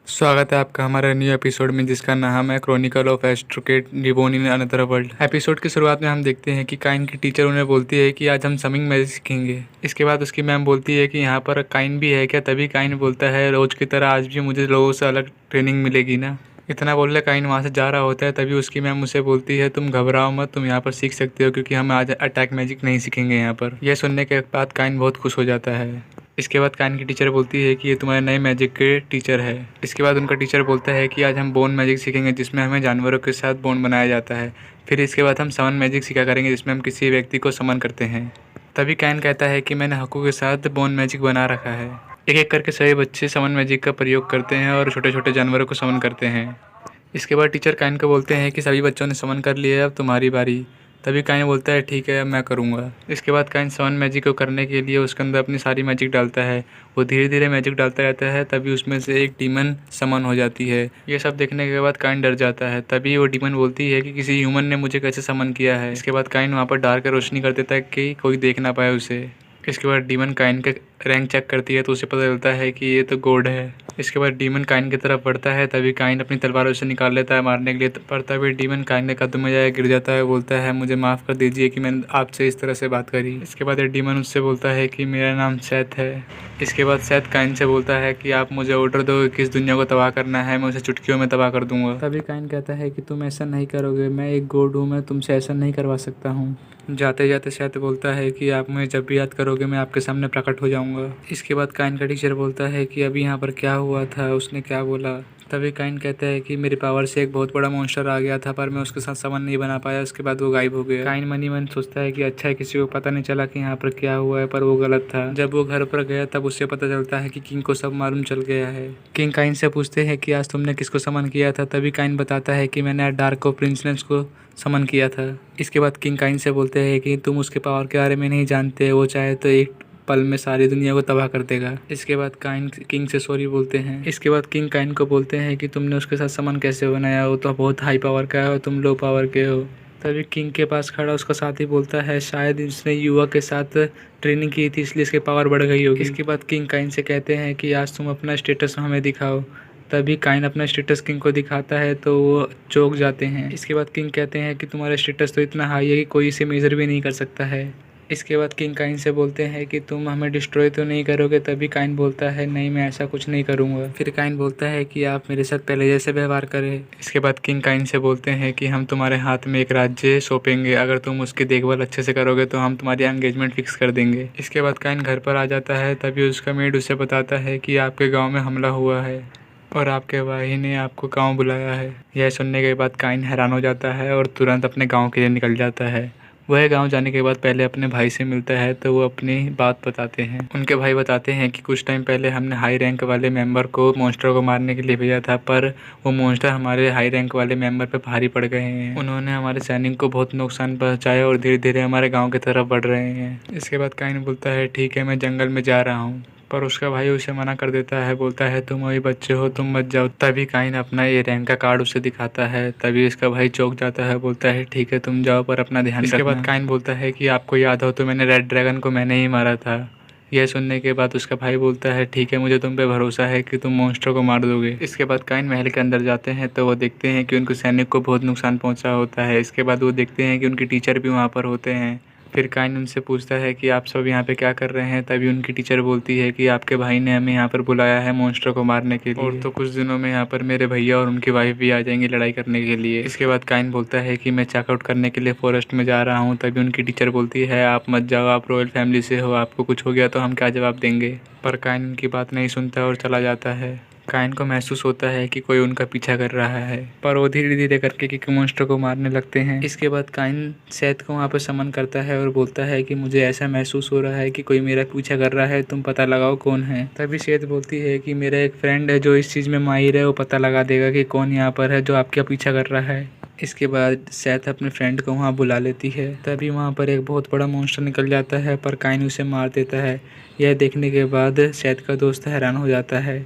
स्वागत है आपका हमारे न्यू एपिसोड में, जिसका नाम है chronicle of aristocrat reborn in another world. Episode की शुरुआत में हम देखते हैं कि काइन की टीचर उन्हें बोलती है कि आज हम समिंग मैजिक सीखेंगे। इसके बाद उसकी मैम बोलती है कि यहाँ पर काइन भी है क्या। तभी काइन बोलता है रोज की तरह आज भी मुझे लोगों से अलग ट्रेनिंग मिलेगी ना। इतना बोलने काइन वहाँ से जा रहा होता है। तभी उसकी मैम उसे बोलती है तुम घबराओ मत, तुम यहाँ पर सीख सकते हो क्योंकि हम आज अटैक मैजिक नहीं सीखेंगे यहाँ पर। यह सुनने के बाद काइन बहुत खुश हो जाता है। इसके बाद काइन की टीचर बोलती है कि ये तुम्हारे नए मैजिक के टीचर है। इसके बाद उनका टीचर बोलता है कि आज हम बोन मैजिक सीखेंगे जिसमें हमें जानवरों के साथ बोन बनाया जाता है। फिर इसके बाद हम समन मैजिक सीखा करेंगे जिसमें हम किसी व्यक्ति को समन करते हैं। तभी काइन कहता है कि मैंने हकू के साथ बोन मैजिक बना रखा है। एक एक करके सभी बच्चे समन मैजिक का प्रयोग करते हैं और छोटे छोटे जानवरों को समन करते हैं। इसके बाद टीचर काइन को बोलते हैं कि सभी बच्चों ने समन कर लिया है, अब तुम्हारी बारी। तभी काइन बोलता है ठीक है, अब मैं करूँगा। इसके बाद काइन समन मैजिक को करने के लिए उसके अंदर अपनी सारी मैजिक डालता है। वो धीरे धीरे मैजिक डालता रहता है। तभी उसमें से एक डीमन समन हो जाती है। ये सब देखने के बाद काइन डर जाता है। तभी वो डीमन बोलती है कि किसी ह्यूमन ने मुझे कैसे समन किया है। इसके बाद काइन वहाँ पर डार्क रोशनी कर देता है कि कोई देख ना पाए उसे। इसके बाद डीमन काइन का रैंक चेक करती है तो उसे पता चलता है कि ये तो गॉड है। इसके बाद डीमन काइन की तरफ बढ़ता है। तभी काइन अपनी तलवार उसे निकाल लेता है मारने के लिए, पर तभी डीमन काइन के कदम में जाए गिर जाता है। बोलता है मुझे माफ़ कर दीजिए कि मैंने आपसे इस तरह से बात करी। इसके बाद डीमन उससे बोलता है कि मेरा नाम सैथ है। इसके बाद सैथ काइन से बोलता है कि आप मुझे ऑर्डर दो कि किस दुनिया को तबाह करना है, मैं उसे चुटकियों में तबाह कर दूंगा। तभी काइन कहता है कि तुम ऐसा नहीं करोगे, मैं एक गॉड हूँ, मैं तुमसे ऐसा नहीं करवा सकता हूँ। जाते जाते सैथ बोलता है कि आप मुझे जब भी याद करोगे मैं आपके सामने प्रकट हो जाऊंगा। इसके बाद काइन का टीचर बोलता है कि अभी यहाँ पर क्या हुआ था, उसने क्या बोला। तभी काइन कहता है कि मेरी पावर से एक बहुत बड़ा मॉन्स्टर आ गया था पर मैं उसके साथ समन नहीं बना पाया, उसके बाद वो गायब हो गया। काइन मनी मन सोचता है कि अच्छा है किसी को पता नहीं चला कि यहाँ पर क्या हुआ है, पर वो गलत था। जब वो घर पर गया तब उससे पता चलता है कि किंग को सब मालूम चल गया है। किंग काइन से पूछते हैं कि आज तुमने किसको समन किया था। तभी काइन बताता है कि मैंने डार्क ऑफ प्रिंसलेंस को समन किया था। इसके बाद किंग काइन से बोलते हैं कि तुम उसके पावर के बारे में नहीं जानते, वो चाहे तो एक पल में सारी दुनिया को तबाह कर देगा। इसके बाद काइन किंग से सॉरी बोलते हैं। इसके बाद किंग काइन को बोलते हैं कि तुमने उसके साथ समन कैसे बनाया, वो तो बहुत हाई पावर का है और तुम लो पावर के हो। तभी किंग के पास खड़ा उसका साथी बोलता है शायद इसने युवा के साथ ट्रेनिंग की थी इसलिए इसकी पावर बढ़ गई होगी। इसके बाद किंग काइन से कहते हैं कि आज तुम अपना स्टेटस हमें दिखाओ। तभी काइन अपना स्टेटस किंग को दिखाता है तो वो चौंक जाते हैं। इसके बाद किंग कहते हैं कि तुम्हारा स्टेटस तो इतना हाई है कि कोई इसे मेजर भी नहीं कर सकता है। इसके बाद किंग काइन से बोलते हैं कि तुम हमें डिस्ट्रॉय तो नहीं करोगे। तभी काइन बोलता है नहीं, मैं ऐसा कुछ नहीं करूँगा। फिर काइन बोलता है कि आप मेरे साथ पहले जैसे व्यवहार करें। इसके बाद किंग काइन से बोलते हैं कि हम तुम्हारे हाथ में एक राज्य सौंपेंगे, अगर तुम उसकी देखभाल अच्छे से करोगे तो हम तुम्हारी एंगेजमेंट फिक्स कर देंगे। इसके बाद काइन घर पर आ जाता है। तभी उसका मेड उसे बताता है कि आपके गाँव में हमला हुआ है और आपके भाई ने आपको गांव बुलाया है। यह सुनने के बाद काइन हैरान हो जाता है और तुरंत अपने गांव के लिए निकल जाता है। वह गांव जाने के बाद पहले अपने भाई से मिलता है तो वो अपनी बात बताते हैं। उनके भाई बताते हैं कि कुछ टाइम पहले हमने हाई रैंक वाले मेंबर को मॉन्स्टर को मारने के लिए भेजा था, पर वो मॉन्स्टर हमारे हाई रैंक वाले मेंबर पे भारी पड़ गए हैं। उन्होंने हमारे सैनिक को बहुत नुकसान पहुँचाया और धीरे धीरे हमारे गाँव की तरफ बढ़ रहे हैं। इसके बाद काइन बोलता है ठीक है, मैं जंगल में जा रहा हूँ, पर उसका भाई उसे मना कर देता है। बोलता है तुम अभी बच्चे हो, तुम मत जाओ। तभी काइन अपना ये रैंक का कार्ड उसे दिखाता है। तभी इसका भाई चौंक जाता है। बोलता है ठीक है तुम जाओ, पर अपना ध्यान रखना। इसके बाद काइन बोलता है कि आपको याद हो तो मैंने रेड ड्रैगन को मैंने ही मारा था। यह सुनने के बाद उसका भाई बोलता है ठीक है, मुझे तुम पे भरोसा है कि तुम मॉन्स्टर को मार दोगे। इसके बाद काइन महल के अंदर जाते हैं तो वो देखते हैं कि उनको सैनिक को बहुत नुकसान पहुंचा होता है। इसके बाद वो देखते हैं कि उनके टीचर भी वहाँ पर होते हैं। फिर काइन उनसे पूछता है कि आप सब यहाँ पे क्या कर रहे हैं। तभी उनकी टीचर बोलती है कि आपके भाई ने हमें यहाँ पर बुलाया है मॉन्स्टर को मारने के लिए, और तो कुछ दिनों में यहाँ पर मेरे भैया और उनकी वाइफ भी आ जाएंगी लड़ाई करने के लिए। इसके बाद काइन बोलता है कि मैं चेकआउट करने के लिए फॉरेस्ट में जा रहा हूँ। तभी उनकी टीचर बोलती है आप मत जाओ, आप रॉयल फैमिली से हो, आपको कुछ हो गया तो हम क्या जवाब देंगे। पर काइन उनकी बात नहीं सुनता और चला जाता है। काइन को महसूस होता है कि कोई उनका पीछा कर रहा है, पर वो धीरे धीरे करके किक मॉन्स्टर को मारने लगते हैं। इसके बाद काइन सैथ को वहाँ पर समन करता है और बोलता है कि मुझे ऐसा महसूस हो रहा है कि कोई मेरा पीछा कर रहा है, तुम पता लगाओ कौन है। तभी सैथ बोलती है कि मेरा एक फ्रेंड है जो इस चीज़ में माहिर है, वो पता लगा देगा कि कौन यहाँ पर है जो आपका पीछा कर रहा है। इसके बाद सैथ अपने फ्रेंड को वहाँ बुला लेती है। तभी वहाँ पर एक बहुत बड़ा मॉन्स्टर निकल जाता है, पर काइन उसे मार देता है। यह देखने के बाद सैथ का दोस्त हैरान हो जाता है।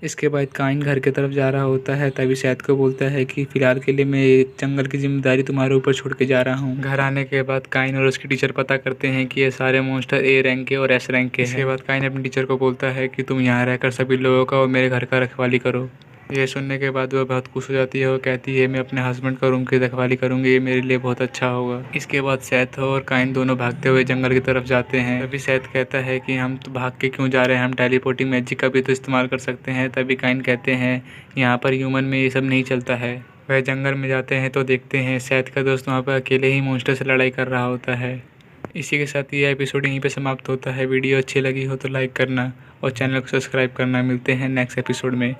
इसके बाद काइन घर की तरफ जा रहा होता है। तभी सैथ को बोलता है कि फ़िलहाल के लिए मैं जंगल की जिम्मेदारी तुम्हारे ऊपर छोड़ के जा रहा हूँ। घर आने के बाद काइन और उसकी टीचर पता करते हैं कि ये सारे मॉन्स्टर ए रैंक के और एस रैंक के हैं। इसके बाद काइन अपनी टीचर को बोलता है कि तुम यहाँ रहकर सभी लोगों का और मेरे घर का रखवाली करो। ये सुनने के बाद वह बहुत खुश हो जाती है और कहती है मैं अपने हस्बैंड का रूम की रखवाली करूँगी, ये मेरे लिए बहुत अच्छा होगा। इसके बाद सेथ और काइन दोनों भागते हुए जंगल की तरफ जाते हैं। तभी सेथ कहता है कि हम तो भाग के क्यों जा रहे हैं, हम टेलीपोर्टिंग मैजिक का भी तो इस्तेमाल कर सकते हैं। तभी काइन कहते हैं यहाँ पर ह्यूमन में ये सब नहीं चलता है। वह जंगल में जाते हैं तो देखते हैं सेथ का दोस्त वहाँ पर अकेले ही मॉन्स्टर से लड़ाई कर रहा होता है। इसी के साथ ये एपिसोड यहीं पे समाप्त होता है। वीडियो अच्छी लगी हो तो लाइक करना और चैनल को सब्सक्राइब करना। मिलते हैं नेक्स्ट एपिसोड में।